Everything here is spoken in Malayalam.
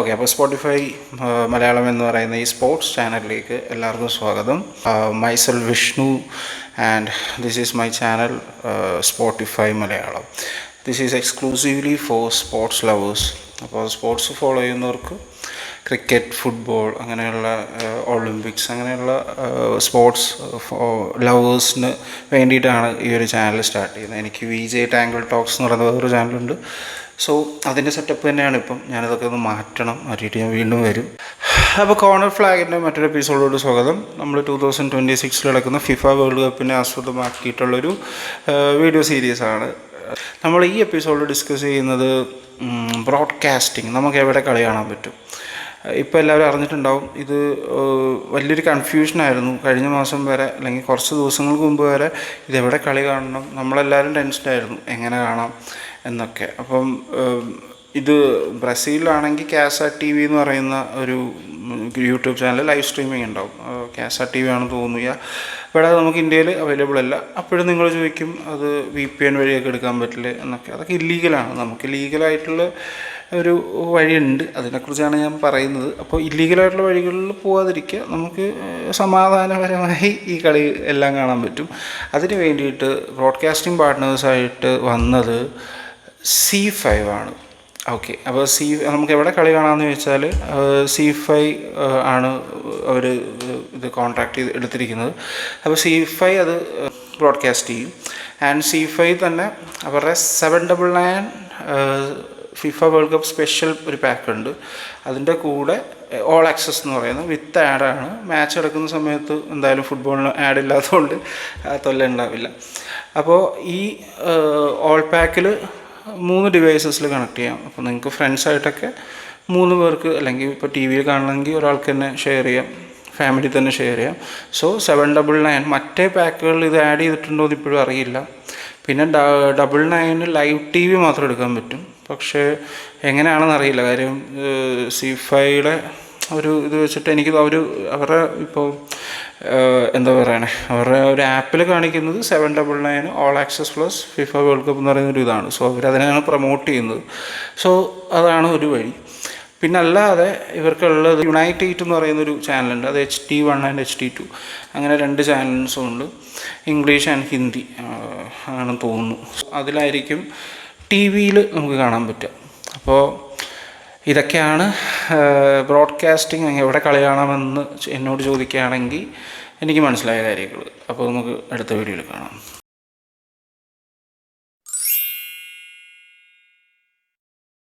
ഓക്കെ, അപ്പോൾ സ്പോട്ടിഫൈ മലയാളം എന്ന് പറയുന്ന ഈ സ്പോർട്സ് ചാനലിലേക്ക് എല്ലാവർക്കും സ്വാഗതം. Myself Vishnu and this is my channel Spotify Malayalam. This is exclusively for sports lovers. അപ്പോൾ സ്പോർട്സ് ഫോളോ ചെയ്യുന്നവർക്ക് ക്രിക്കറ്റ്, ഫുട്ബോൾ, അങ്ങനെയുള്ള ഒളിമ്പിക്സ്, അങ്ങനെയുള്ള സ്പോർട്സ് ലവേഴ്സിന് വേണ്ടിയിട്ടാണ് ഈ ഒരു ചാനൽ സ്റ്റാർട്ട് ചെയ്യുന്നത്. എനിക്ക് VJ ടാങ്കിൾ ടോക്സ് എന്ന് പറയുന്ന വേറൊരു ചാനലുണ്ട്. സോ അതിൻ്റെ സെറ്റപ്പ് തന്നെയാണ് ഇപ്പം. ഞാനതൊക്കെ ഒന്ന് മാറ്റിയിട്ട് ഞാൻ വീണ്ടും വരും. അപ്പോൾ കോർണർ ഫ്ലാഗിൻ്റെ മറ്റൊരു എപ്പിസോഡോട് സ്വാഗതം. നമ്മൾ 2026 നടക്കുന്ന ഫിഫ വേൾഡ് കപ്പിനെ ആസ്പദമാക്കിയിട്ടുള്ളൊരു വീഡിയോ സീരീസാണ്. നമ്മൾ ഈ എപ്പിസോഡിൽ ഡിസ്കസ് ചെയ്യുന്നത് ബ്രോഡ്കാസ്റ്റിംഗ്, നമുക്ക് എവിടെ കളി കാണാൻ പറ്റും. ഇപ്പോൾ എല്ലാവരും അറിഞ്ഞിട്ടുണ്ടാവും, ഇത് വലിയൊരു കൺഫ്യൂഷനായിരുന്നു കഴിഞ്ഞ മാസം വരെ, അല്ലെങ്കിൽ കുറച്ച് ദിവസങ്ങൾക്ക് മുമ്പ് വരെ. ഇതെവിടെ കളി കാണണം, നമ്മളെല്ലാവരും ടെൻഷനായിരുന്നു എങ്ങനെ കാണാം എന്നൊക്കെ. അപ്പം ഇത് ബ്രസീലിലാണെങ്കിൽ കാസാറ്റ് TV എന്ന് പറയുന്ന ഒരു യൂട്യൂബ് ചാനൽ ലൈവ് സ്ട്രീമിംഗ് ഉണ്ടാവും. കാസാറ്റ് TV ആണെന്ന് തോന്നുക. ഇവിടെ നമുക്ക് ഇന്ത്യയിൽ അവൈലബിൾ അല്ല. അപ്പോഴും നിങ്ങൾ ചോദിക്കും, അത് VPN വഴിയൊക്കെ എടുക്കാൻ പറ്റില്ലേ എന്നൊക്കെ. അതൊക്കെ ഇല്ലീഗലാണ്. നമുക്ക് ലീഗലായിട്ടുള്ള ഒരു വഴിയുണ്ട്, അതിനെക്കുറിച്ചാണ് ഞാൻ പറയുന്നത്. അപ്പോൾ ഇല്ലീഗലായിട്ടുള്ള വഴികളിൽ പോകാതിരിക്കുക, നമുക്ക് സമാധാനപരമായി ഈ കളി എല്ലാം കാണാൻ പറ്റും. അതിന് വേണ്ടിയിട്ട് ബ്രോഡ്കാസ്റ്റിംഗ് പാർട്ട്നേഴ്സായിട്ട് വന്നത് C5 ആണ്. ഓക്കെ, അപ്പോൾ നമുക്ക് എവിടെ കളി കാണാമെന്ന് ചോദിച്ചാൽ C5 ആണ് അവർ ഇത് കോൺട്രാക്ട് ചെയ്ത് എടുത്തിരിക്കുന്നത്. അപ്പോൾ C5 അത് ബ്രോഡ്കാസ്റ്റ് ചെയ്യും. ആൻഡ് C5 തന്നെ അവരുടെ 799 ഫിഫ വേൾഡ് കപ്പ് സ്പെഷ്യൽ ഒരു പാക്ക് ഉണ്ട്. അതിൻ്റെ കൂടെ ഓൾ ആക്സസ് എന്ന് പറയുന്നത് വിത്ത് ആഡാണ്. മാച്ച് നടക്കുന്ന സമയത്ത് എന്തായാലും ഫുട്ബോളിന് ആഡ് ഇല്ലാത്തതുകൊണ്ട് തൊല്ല ഉണ്ടാവില്ല. അപ്പോൾ ഈ ഓൾ പാക്കിൽ 3 ഡിവൈസസിൽ കണക്ട് ചെയ്യാം. അപ്പോൾ നിങ്ങൾക്ക് ഫ്രണ്ട്സായിട്ടൊക്കെ 3 പേർക്ക്, അല്ലെങ്കിൽ ഇപ്പോൾ TV കാണണമെങ്കിൽ ഒരാൾക്ക് തന്നെ ഷെയർ ചെയ്യാം, ഫാമിലി തന്നെ ഷെയർ ചെയ്യാം. സോ 799. മറ്റേ പാക്കുകളിൽ ഇത് ആഡ് ചെയ്തിട്ടുണ്ടോ എന്ന് ഇപ്പോഴും അറിയില്ല. പിന്നെ 99 ലൈവ് TV മാത്രം എടുക്കാൻ പറ്റും. പക്ഷേ എങ്ങനെയാണെന്ന് അറിയില്ല. കാര്യം C5യുടെ ഒരു ഇത് വെച്ചിട്ട് എനിക്ക് അവരുടെ ഇപ്പോൾ എന്താ പറയണേ, അവരുടെ ഒരു ആപ്പിൽ കാണിക്കുന്നത് 799 all access plus FIFA world cup എന്ന് പറയുന്നൊരു ഇതാണ്. സോ അവരതിനാണ് പ്രൊമോട്ട് ചെയ്യുന്നത്. സോ അതാണ് ഒരു വഴി. പിന്നെ അല്ലാതെ ഇവർക്കുള്ളത് Unite 8 എന്ന് പറയുന്നൊരു ചാനലുണ്ട്. അത് HD1 ആൻഡ് HD2 അങ്ങനെ 2 ചാനൽസും ഉണ്ട്. ഇംഗ്ലീഷ് ആൻഡ് ഹിന്ദി ആണെന്ന് തോന്നുന്നു. അതിലായിരിക്കും TV നമുക്ക് കാണാൻ പറ്റുക. അപ്പോൾ ഇതൊക്കെയാണ് ബ്രോഡ്കാസ്റ്റിംഗ്. എവിടെ കളി കാണാമെന്ന് എന്നോട് ചോദിക്കുകയാണെങ്കിൽ എനിക്ക് മനസ്സിലായ കാര്യങ്ങൾ. അപ്പോൾ നമുക്ക് അടുത്ത വീഡിയോയിൽ കാണാം.